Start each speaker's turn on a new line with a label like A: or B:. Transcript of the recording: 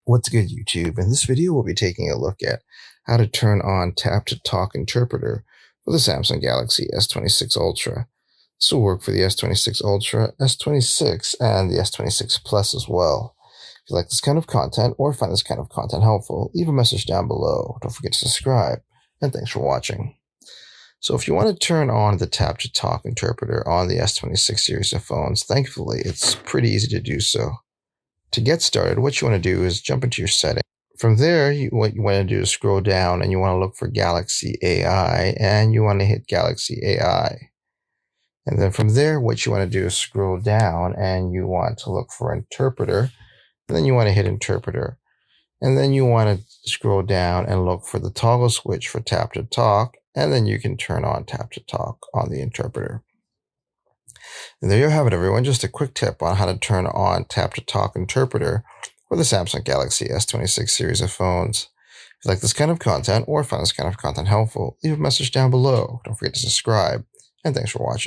A: What's good, YouTube? In this video, we'll be taking a look at how to turn on tap-to-talk interpreter for the Samsung Galaxy S26 Ultra. This will work for the S26 Ultra, S26, and the S26 Plus as well. If you like this kind of content or find this kind of content helpful, leave a message down below. Don't forget to subscribe, and thanks for watching. So if you want to turn on the tap-to-talk interpreter on the S26 series of phones, thankfully, it's pretty easy to do so. To get started, what you want to do is jump into your settings. From there, what you want to do is scroll down and you want to look for Galaxy AI and you want to hit Galaxy AI. And then from there, what you want to do is scroll down and you want to look for interpreter. And then you want to hit interpreter. And then you want to scroll down and look for the toggle switch for tap to talk. And then you can turn on tap to talk on the interpreter. And there you have it, everyone. Just a quick tip on how to turn on tap-to-talk interpreter for the Samsung Galaxy S26 series of phones. If you like this kind of content or find this kind of content helpful, leave a message down below. Don't forget to subscribe, and thanks for watching.